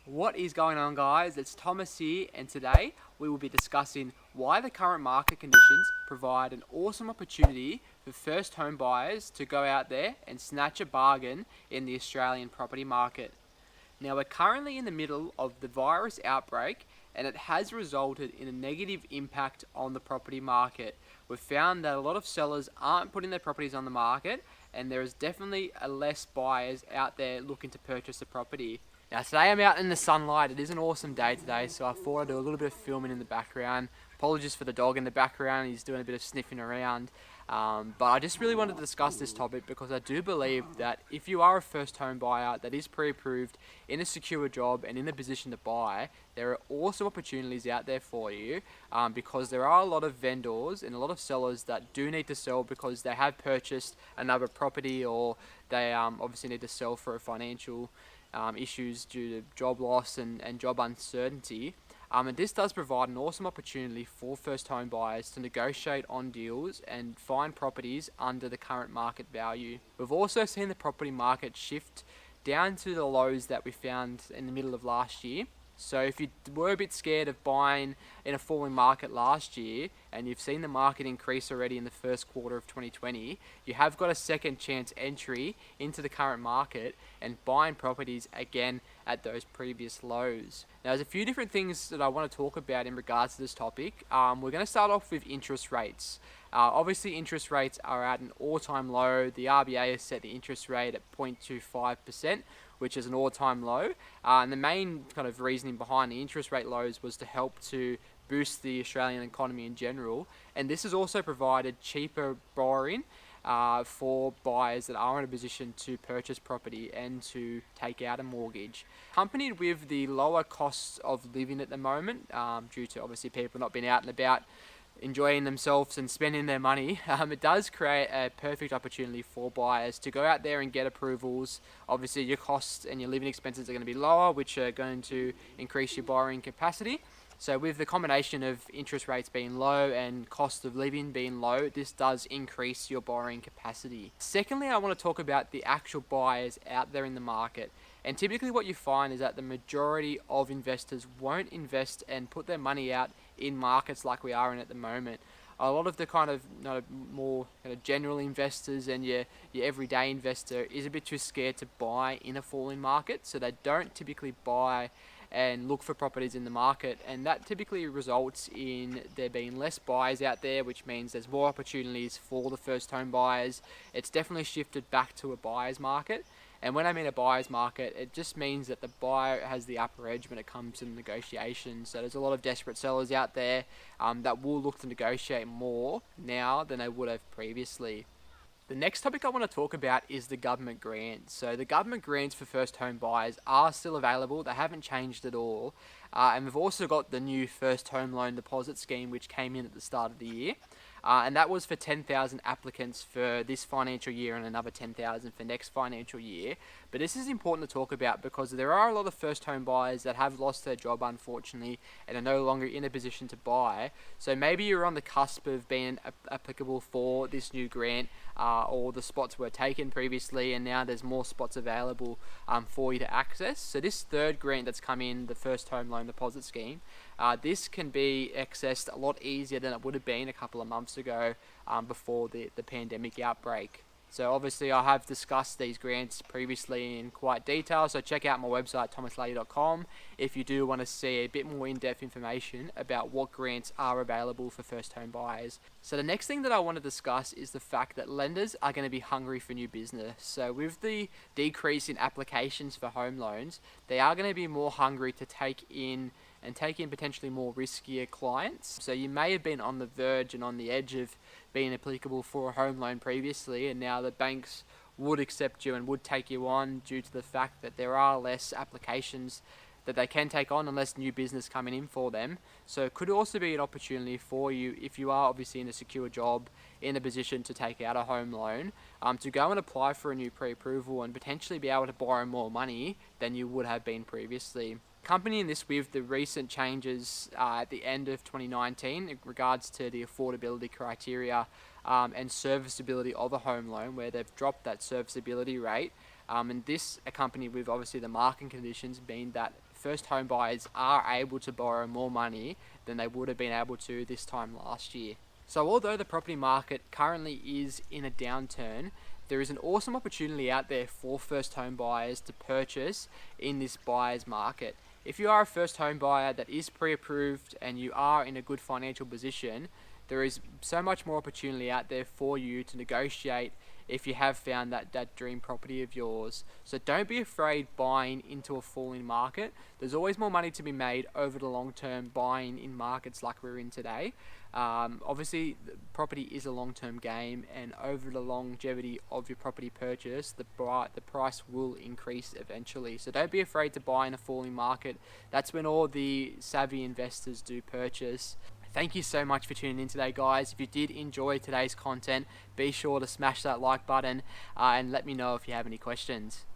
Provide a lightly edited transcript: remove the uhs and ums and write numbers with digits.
What is going on, guys? It's Thomas here, and today we will be discussing why the current market conditions provide an awesome opportunity for first home buyers to go out there and snatch a bargain in the Australian property market. Now, we're currently in the middle of the virus outbreak, and it has resulted in a negative impact on the property market. We've found that a lot of sellers aren't putting their properties on the market, and there is definitely less buyers out there looking to purchase a property. Now, today I'm out in the sunlight. It is an awesome day today, so I thought I'd do a little bit of filming in the background. Apologies for the dog in the background, he's doing a bit of sniffing around. But I just really wanted to discuss this topic because I do believe that if you are a first home buyer that is pre-approved, in a secure job and in a position to buy, there are awesome opportunities out there for you, because there are a lot of vendors and a lot of sellers that do need to sell because they have purchased another property, or they obviously need to sell for a financial issues due to job loss and job uncertainty. And this does provide an awesome opportunity for first home buyers to negotiate on deals and find properties under the current market value. We've also seen the property market shift down to the lows that we found in the middle of last year. So if you were a bit scared of buying in a falling market last year, and you've seen the market increase already in the first quarter of 2020, you have got a second chance entry into the current market and buying properties again at those previous lows. Now, there's a few different things that I want to talk about in regards to this topic. We're going to start off with interest rates. Obviously, interest rates are at an all-time low. The RBA has set the interest rate at 0.25%, which is an all-time low. And the main kind of reasoning behind the interest rate lows was to help to boost the Australian economy in general. And this has also provided cheaper borrowing for buyers that are in a position to purchase property and to take out a mortgage. Accompanied with the lower costs of living at the moment, due to obviously people not being out and about enjoying themselves and spending their money, it does create a perfect opportunity for buyers to go out there and get approvals. Obviously, your costs and your living expenses are going to be lower, which are going to increase your borrowing capacity. So with the combination of interest rates being low and cost of living being low, this does increase your borrowing capacity. Secondly, I want to talk about the actual buyers out there in the market. And typically what you find is that the majority of investors won't invest and put their money out in markets like we are in at the moment. A lot of the kind of more kind of general investors and your everyday investor is a bit too scared to buy in a falling market, so they don't typically buy and look for properties in the market, and that typically results in there being less buyers out there, which means there's more opportunities for the first home buyers. It's definitely shifted back to a buyer's market. And when I mean a buyer's market, it just means that the buyer has the upper edge when it comes to negotiations. So there's a lot of desperate sellers out there that will look to negotiate more now than they would have previously. The next topic I want to talk about is the government grants. So the government grants for first home buyers are still available. They haven't changed at all. And we've also got the new first home loan deposit scheme, which came in at the start of the year. And that was for 10,000 applicants for this financial year and another 10,000 for next financial year. But this is important to talk about because there are a lot of first home buyers that have lost their job, unfortunately, and are no longer in a position to buy. So maybe you're on the cusp of being applicable for this new grant, or the spots were taken previously and now there's more spots available for you to access. So this third grant that's come in, the first home loan deposit scheme, this can be accessed a lot easier than it would have been a couple of months ago, before the pandemic outbreak. So obviously I have discussed these grants previously in quite detail, so check out my website thomaslady.com if you do want to see a bit more in-depth information about what grants are available for first home buyers. So the next thing that I want to discuss is the fact that lenders are going to be hungry for new business. So with the decrease in applications for home loans, they are going to be more hungry to take in potentially more riskier clients. So you may have been on the verge and on the edge of being applicable for a home loan previously, and now the banks would accept you and would take you on due to the fact that there are less applications that they can take on and less new business coming in for them. So it could also be an opportunity for you if you are obviously in a secure job, in a position to take out a home loan, to go and apply for a new pre-approval and potentially be able to borrow more money than you would have been previously. Accompanying this with the recent changes at the end of 2019 in regards to the affordability criteria and serviceability of a home loan, where they've dropped that serviceability rate, and this accompanied with obviously the market conditions being that first home buyers are able to borrow more money than they would have been able to this time last year. So although the property market currently is in a downturn, there is an awesome opportunity out there for first home buyers to purchase in this buyer's market. If you are a first home buyer that is pre-approved and you are in a good financial position, there is so much more opportunity out there for you to negotiate if you have found that dream property of yours. So don't be afraid buying into a falling market. There's always more money to be made over the long term buying in markets like we're in today. Obviously, property is a long-term game, and over the longevity of your property purchase, the price will increase eventually. So don't be afraid to buy in a falling market. That's when all the savvy investors do purchase. Thank you so much for tuning in today, guys. If you did enjoy today's content, be sure to smash that like button and let me know if you have any questions.